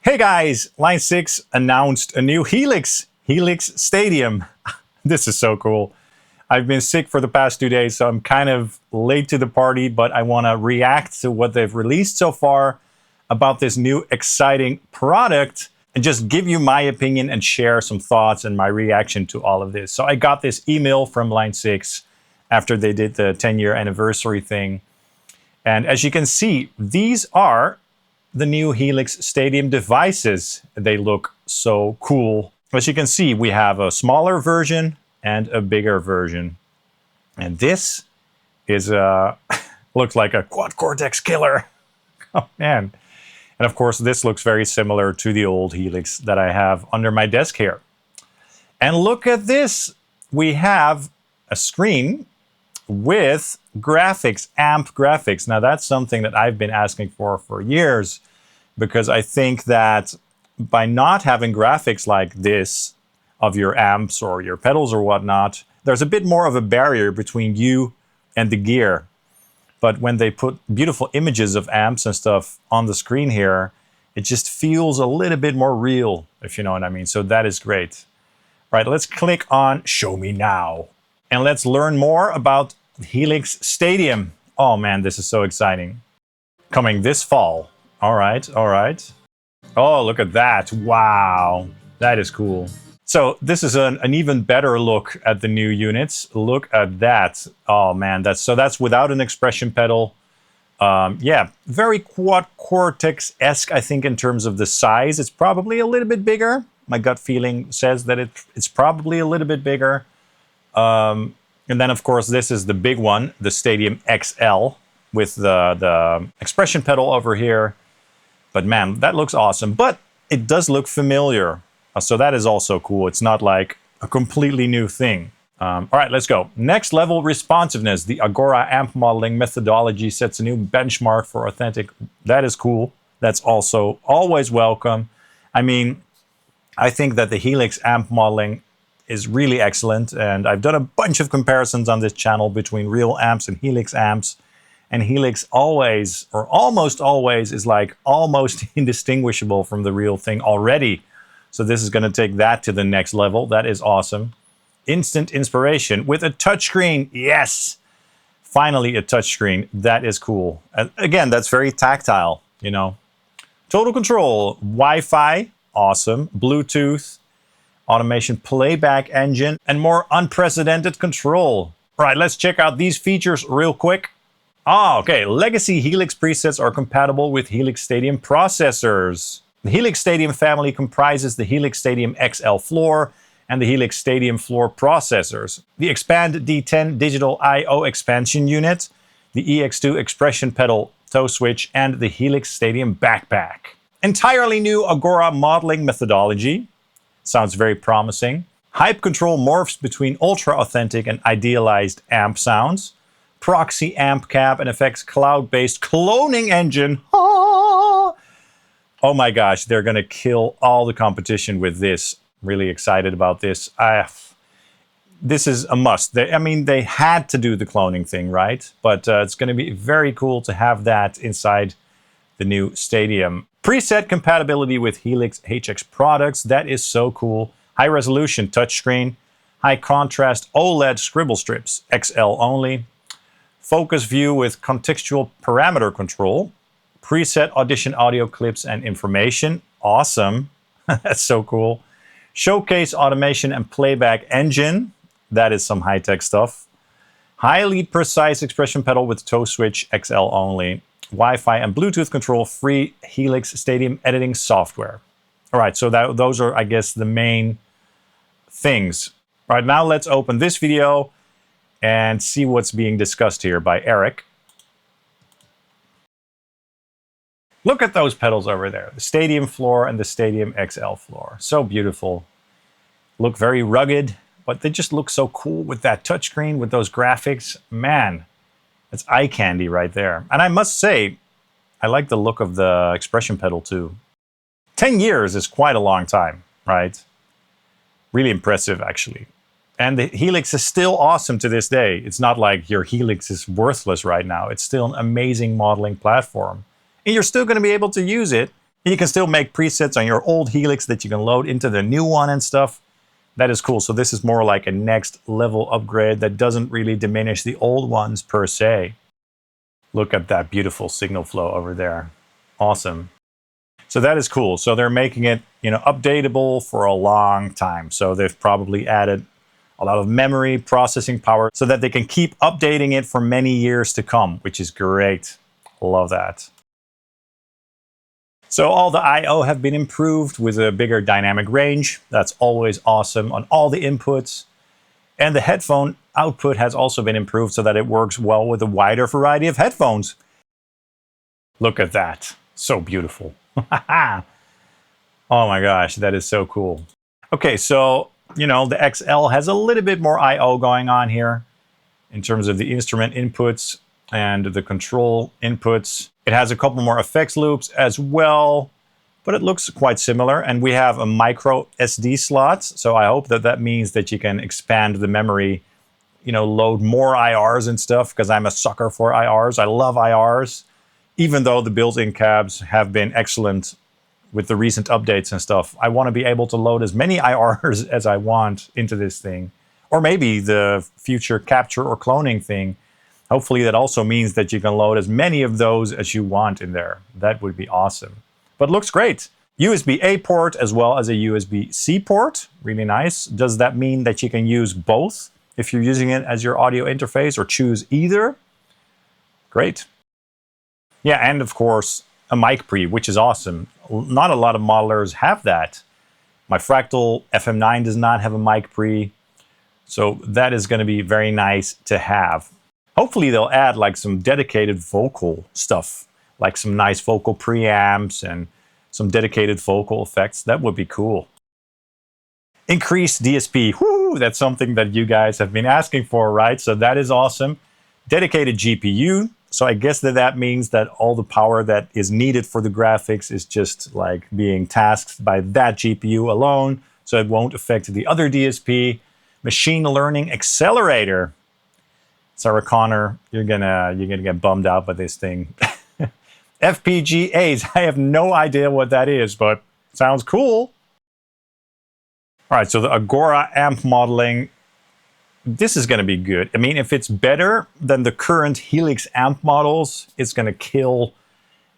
Hey guys, Line 6 announced a new Helix Stadium. This is so cool. I've been sick for the past 2 days, so I'm kind of late to the party, but I want to react to what they've released so far about this new exciting product and just give you my opinion and share some thoughts and my reaction to all of this. So I got this email from Line 6 after they did the 10-year anniversary thing. And as you can see, these are the new Helix Stadium devices. They look so cool. As you can see, we have a smaller version and a bigger version. And this is looks like a quad cortex killer. Oh man. And of course, this looks very similar to the old Helix that I have under my desk here. And look at this. We have a screen with graphics, AMP graphics. Now that's something that I've been asking for years, because I think that by not having graphics like this of your amps or your pedals or whatnot, there's a bit more of a barrier between you and the gear. But when they put beautiful images of amps and stuff on the screen here, it just feels a little bit more real, if you know what I mean. So that is great. All right, let's click on Show Me Now. And let's learn more about Helix Stadium. Oh man, this is so exciting. Coming this fall. All right, all right. Oh, look at that. Wow, that is cool. So this is an even better look at the new units. Look at that. Oh man, that's without an expression pedal. Yeah, very quad cortex-esque, I think, in terms of the size. It's probably a little bit bigger. My gut feeling says that it's probably a little bit bigger. And then, of course, this is the big one, the Stadium XL, with the expression pedal over here. But man, that looks awesome. But it does look familiar. So that is also cool. It's not like a completely new thing. All right, let's go. Next level responsiveness. The Agora amp modeling methodology sets a new benchmark for authentic. That is cool. That's also always welcome. I mean, I think that the Helix amp modeling is really excellent. And I've done a bunch of comparisons on this channel between real amps and Helix amps. And Helix always, or almost always, is like almost indistinguishable from the real thing already. So this is going to take that to the next level. That is awesome. Instant inspiration with a touchscreen. Yes! Finally a touchscreen. That is cool. And again, that's very tactile, you know. Total control. Wi-Fi. Awesome. Bluetooth. Automation playback engine. And more unprecedented control. All right, let's check out these features real quick. Okay. Legacy Helix presets are compatible with Helix Stadium processors. The Helix Stadium family comprises the Helix Stadium XL floor and the Helix Stadium floor processors, the Expand D10 digital I/O expansion unit, the EX2 expression pedal toe switch, and the Helix Stadium backpack. Entirely new Agora modeling methodology. Sounds very promising. Hype control morphs between ultra-authentic and idealized amp sounds. Proxy amp cab and effects cloud-based cloning engine. Oh my gosh, they're going to kill all the competition with this. Really excited about this. This is a must. They had to do the cloning thing, right? But it's going to be very cool to have that inside the new Stadium. Preset compatibility with Helix HX products. That is so cool. High resolution touchscreen. High contrast OLED scribble strips. XL only. Focus view with contextual parameter control. Preset audition audio clips and information. Awesome. That's so cool. Showcase automation and playback engine. That is some high-tech stuff. Highly precise expression pedal with toe switch, XL only. Wi-Fi and Bluetooth control, free Helix Stadium editing software. All right, so those are, I guess, the main things. All right, now let's open this video and see what's being discussed here by Eric. Look at those pedals over there, the Stadium floor and the Stadium XL floor. So beautiful. Look very rugged, but they just look so cool with that touchscreen, with those graphics. Man, that's eye candy right there. And I must say, I like the look of the expression pedal too. 10 years is quite a long time, right? Really impressive, actually. And the Helix is still awesome to this day. It's not like your Helix is worthless right now. It's still an amazing modeling platform. And you're still going to be able to use it You can still make presets on your old Helix that you can load into the new one and stuff. That is cool. So this is more like a next level upgrade that doesn't really diminish the old ones per se. Look at that beautiful signal flow over there. Awesome. So that is cool. So they're making it, updatable for a long time. So they've probably added a lot of memory, processing power, so that they can keep updating it for many years to come, which is great. Love that. So all the I/O have been improved with a bigger dynamic range. That's always awesome on all the inputs. And the headphone output has also been improved so that it works well with a wider variety of headphones. Look at that. So beautiful. Oh my gosh, that is so cool. Okay, so, the XL has a little bit more I/O going on here in terms of the instrument inputs and the control inputs. It has a couple more effects loops as well, but it looks quite similar. And we have a micro SD slots, so I hope that means that you can expand the memory, load more IRs and stuff, because I'm a sucker for IRs. I love IRs, even though the built-in cabs have been excellent with the recent updates and stuff. I want to be able to load as many IRs as I want into this thing. Or maybe the future capture or cloning thing. Hopefully that also means that you can load as many of those as you want in there. That would be awesome. But looks great. USB-A port as well as a USB-C port. Really nice. Does that mean that you can use both if you're using it as your audio interface, or choose either? Great. Yeah, and of course, a mic pre, which is awesome. Not a lot of modelers have that. My Fractal FM9 does not have a mic pre, so that is going to be very nice to have. Hopefully they'll add like some dedicated vocal stuff, like some nice vocal preamps and some dedicated vocal effects. That would be cool. Increased DSP. Whoo, that's something that you guys have been asking for, right? So that is awesome. Dedicated GPU. So I guess that means that all the power that is needed for the graphics is just like being tasked by that GPU alone, so it won't affect the other DSP. Machine learning accelerator. Sarah Connor, you're gonna get bummed out by this thing. FPGAs. I have no idea what that is, but sounds cool. All right, so the Agora amp modeling. This is going to be good. I mean, if it's better than the current Helix amp models, it's going to kill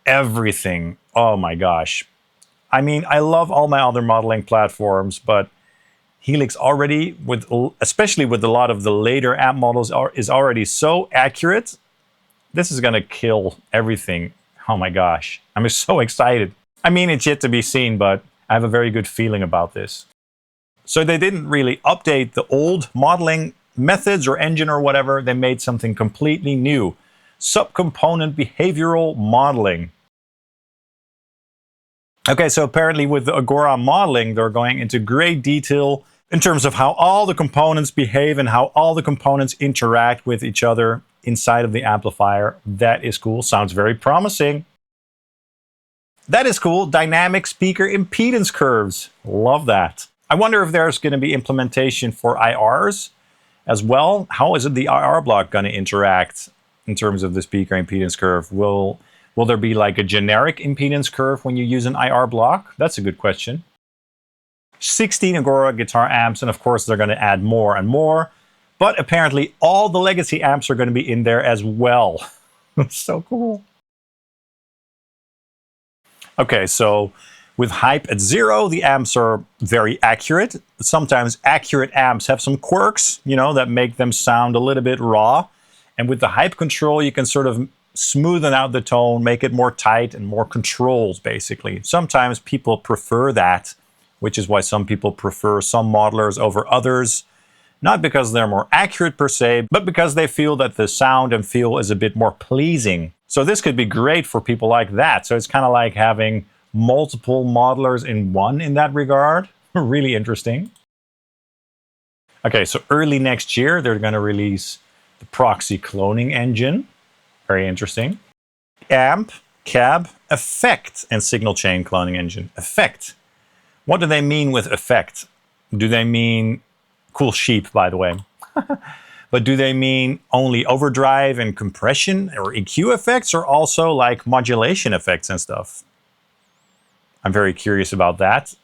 everything. Oh my gosh. I mean, I love all my other modeling platforms, but Helix already, especially with a lot of the later amp models, is already so accurate. This is going to kill everything. Oh my gosh. I'm just so excited. I mean, it's yet to be seen, but I have a very good feeling about this. So they didn't really update the old modeling methods or engine or whatever. They made something completely new. Subcomponent behavioral modeling. Okay, so apparently with the Agora modeling, they're going into great detail in terms of how all the components behave and how all the components interact with each other inside of the amplifier. That is cool. Sounds very promising. That is cool. Dynamic speaker impedance curves. Love that. I wonder if there's going to be implementation for IRs as well. How is the IR block going to interact in terms of the speaker impedance curve? Will there be like a generic impedance curve when you use an IR block? That's a good question. 16 Agora guitar amps, and of course they're going to add more and more. But apparently all the legacy amps are going to be in there as well. So cool. Okay, so with hype at 0, the amps are very accurate. Sometimes accurate amps have some quirks, that make them sound a little bit raw. And with the hype control, you can sort of smoothen out the tone, make it more tight and more controlled, basically. Sometimes people prefer that, which is why some people prefer some modelers over others. Not because they're more accurate per se, but because they feel that the sound and feel is a bit more pleasing. So this could be great for people like that. So it's kind of like having multiple modelers in one in that regard. Really interesting. Okay, so early next year, they're going to release the proxy cloning engine. Very interesting. Amp, cab, effect, and signal chain cloning engine. Effect. What do they mean with effect? Do they mean cool sheep, by the way? But do they mean only overdrive and compression or EQ effects, or also like modulation effects and stuff? I'm very curious about that.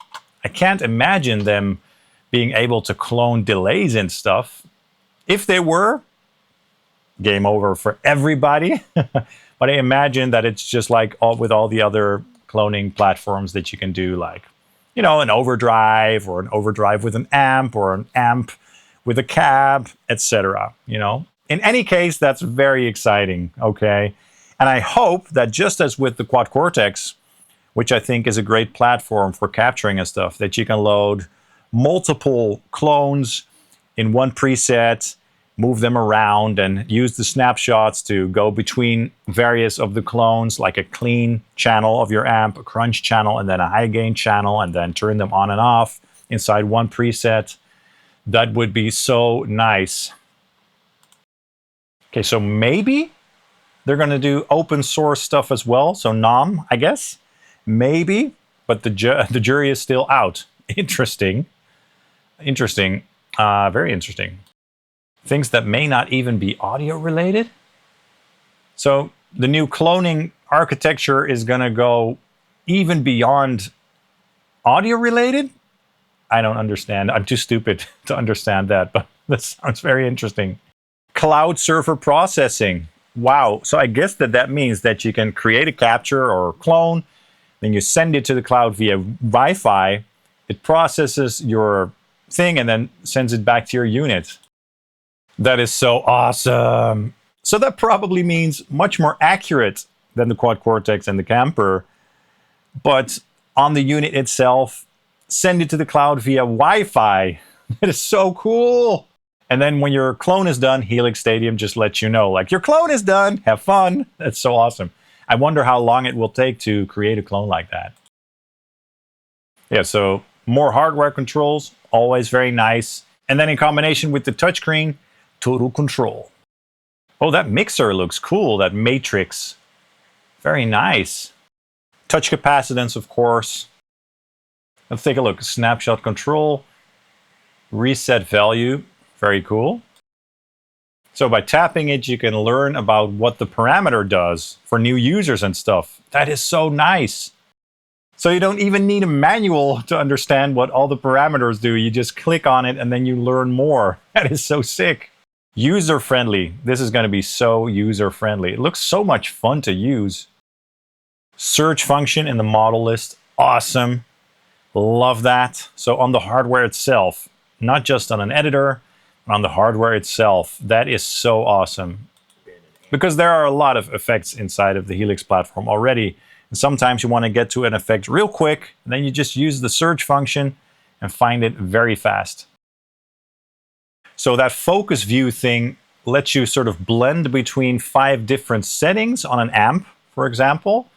I can't imagine them being able to clone delays and stuff. If they were, game over for everybody. But I imagine that it's just like with all the other cloning platforms that you can do, like, you know, an overdrive or an overdrive with an amp or an amp with a cab, etc. You know, in any case, that's very exciting. Okay. And I hope that just as with the Quad Cortex, which I think is a great platform for capturing and stuff, that you can load multiple clones in one preset, move them around, and use the snapshots to go between various of the clones, like a clean channel of your amp, a crunch channel, and then a high gain channel, and then turn them on and off inside one preset. That would be so nice. Okay, so maybe they're going to do open source stuff as well, so NOM, I guess. Maybe, but the jury is still out. Interesting. Interesting. Very interesting. Things that may not even be audio related. So the new cloning architecture is going to go even beyond audio related. I don't understand. I'm too stupid to understand that, but this sounds very interesting. Cloud server processing. Wow. So I guess that means that you can create a capture or clone, then you send it to the cloud via Wi-Fi. It processes your thing and then sends it back to your unit. That is so awesome. So that probably means much more accurate than the Quad Cortex and the Camper. But on the unit itself, send it to the cloud via Wi-Fi. That is so cool. And then when your clone is done, Helix Stadium just lets you know, like, your clone is done. Have fun. That's so awesome. I wonder how long it will take to create a clone like that. Yeah, so more hardware controls, always very nice. And then in combination with the touchscreen, total control. Oh, that mixer looks cool, that matrix. Very nice. Touch capacitance, of course. Let's take a look. Snapshot control. Reset value. Very cool. So by tapping it, you can learn about what the parameter does for new users and stuff. That is so nice. So you don't even need a manual to understand what all the parameters do. You just click on it and then you learn more. That is so sick. User-friendly. This is going to be so user-friendly. It looks so much fun to use. Search function in the model list. Awesome. Love that. So on the hardware itself, not just on an editor, on the hardware itself. That is so awesome. Because there are a lot of effects inside of the Helix platform already. And sometimes you want to get to an effect real quick, and then you just use the search function and find it very fast. So that focus view thing lets you sort of blend between 5 different settings on an amp, for example.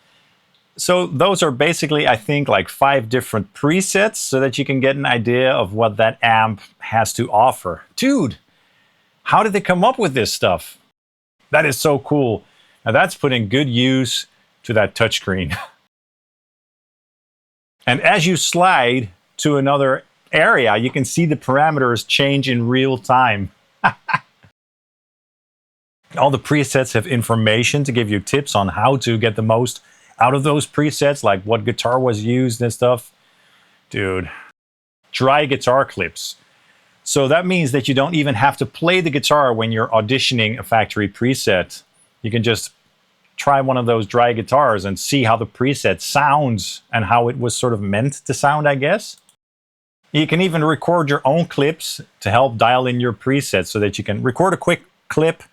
So those are basically, I think, like 5 different presets so that you can get an idea of what that amp has to offer. Dude, how did they come up with this stuff? That is so cool. Now that's putting good use to that touchscreen. And as you slide to another area, you can see the parameters change in real time. All the presets have information to give you tips on how to get the most out of those presets, like what guitar was used and stuff. Dude, dry guitar clips. So that means that you don't even have to play the guitar when you're auditioning a factory preset. You can just try one of those dry guitars and see how the preset sounds and how it was sort of meant to sound, I guess. You can even record your own clips to help dial in your presets so that you can record a quick clip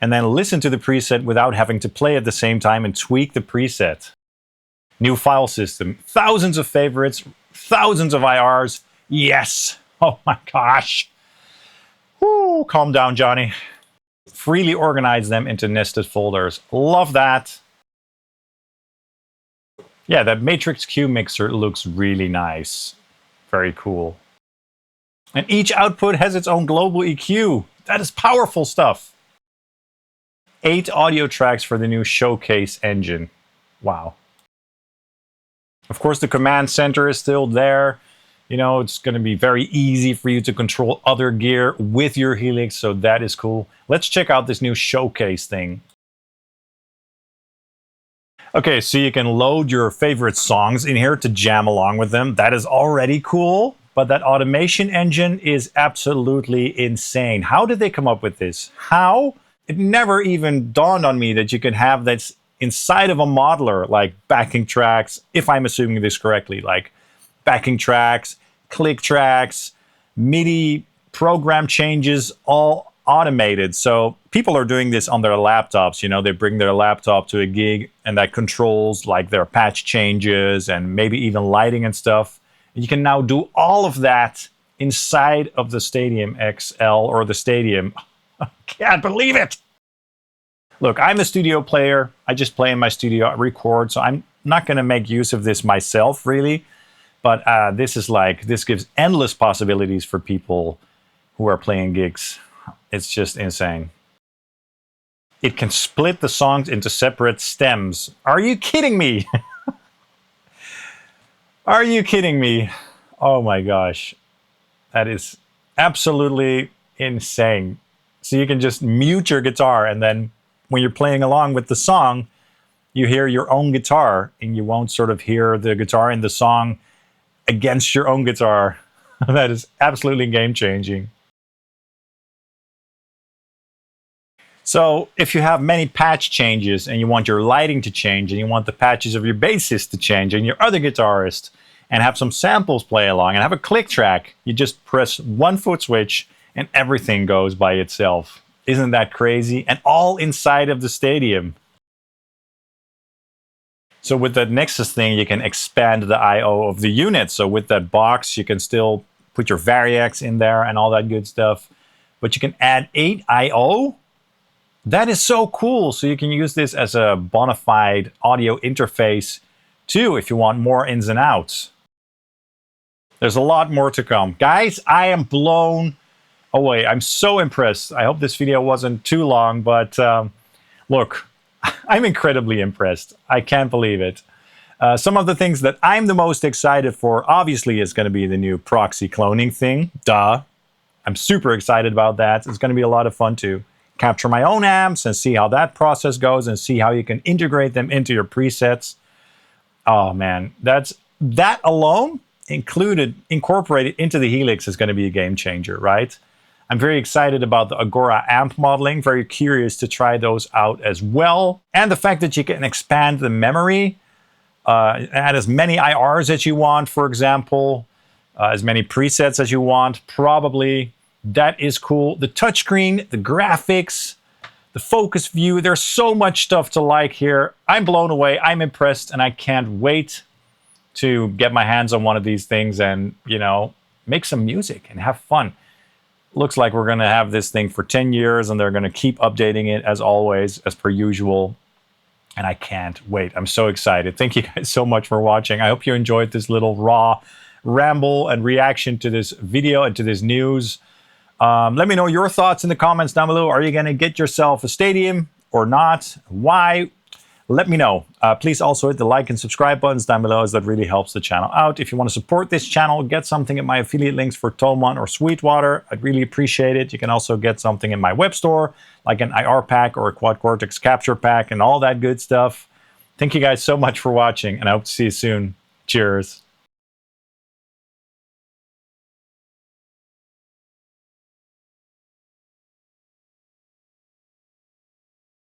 and then listen to the preset without having to play at the same time and tweak the preset. New file system, thousands of favorites, thousands of IRs. Yes. Oh my gosh. Woo, calm down, Johnny. Freely organize them into nested folders. Love that. Yeah, that Matrix Q mixer looks really nice. Very cool. And each output has its own global EQ. That is powerful stuff. 8 audio tracks for the new Showcase engine. Wow. Of course, the command center is still there. You know, it's going to be very easy for you to control other gear with your Helix, so that is cool. Let's check out this new Showcase thing. Okay, so you can load your favorite songs in here to jam along with them. That is already cool, but that automation engine is absolutely insane. How did they come up with this? How? It never even dawned on me that you can have that inside of a modeler, like backing tracks, if I'm assuming this correctly, like backing tracks, click tracks, MIDI program changes, all automated. So people are doing this on their laptops. You know, they bring their laptop to a gig and that controls like their patch changes and maybe even lighting and stuff. And you can now do all of that inside of the Stadium XL or the Stadium. I can't believe it. Look, I'm a studio player. I just play in my studio, I record. So I'm not going to make use of this myself, really. But this gives endless possibilities for people who are playing gigs. It's just insane. It can split the songs into separate stems. Are you kidding me? Are you kidding me? Oh my gosh. That is absolutely insane. So you can just mute your guitar, and then when you're playing along with the song, you hear your own guitar, and you won't sort of hear the guitar in the song against your own guitar. That is absolutely game-changing. So if you have many patch changes and you want your lighting to change and you want the patches of your bassist to change and your other guitarist and have some samples play along and have a click track, you just press one foot switch and everything goes by itself. Isn't that crazy? And all inside of the Stadium. So with that Nexus thing, you can expand the I/O of the unit. So with that box, you can still put your Variacs in there and all that good stuff. But you can add 8 I/O. That is so cool. So you can use this as a bona fide audio interface too if you want more ins and outs. There's a lot more to come. Guys, I am blown away. I'm so impressed. I hope this video wasn't too long, but look, I'm incredibly impressed. I can't believe it. Some of the things that I'm the most excited for, obviously, is going to be the new proxy cloning thing. Duh. I'm super excited about that. It's going to be a lot of fun to capture my own amps and see how that process goes and see how you can integrate them into your presets. Oh man, that alone incorporated into the Helix is going to be a game changer, right? I'm very excited about the Agora amp modeling, very curious to try those out as well. And the fact that you can expand the memory, add as many IRs as you want, for example, as many presets as you want, probably. That is cool. The touchscreen, the graphics, the focus view, there's so much stuff to like here. I'm blown away, I'm impressed, and I can't wait to get my hands on one of these things and, you know, make some music and have fun. Looks like we're going to have this thing for 10 years and they're going to keep updating it as always, as per usual. And I can't wait. I'm so excited. Thank you guys so much for watching. I hope you enjoyed this little raw ramble and reaction to this video and to this news. Let me know your thoughts in the comments down below. Are you going to get yourself a Stadium or not? Why? Let me know. Please also hit the like and subscribe buttons down below, as that really helps the channel out. If you want to support this channel, get something in my affiliate links for Tomon or Sweetwater. I'd really appreciate it. You can also get something in my web store, like an IR pack or a Quad Cortex capture pack and all that good stuff. Thank you guys so much for watching, and I hope to see you soon. Cheers.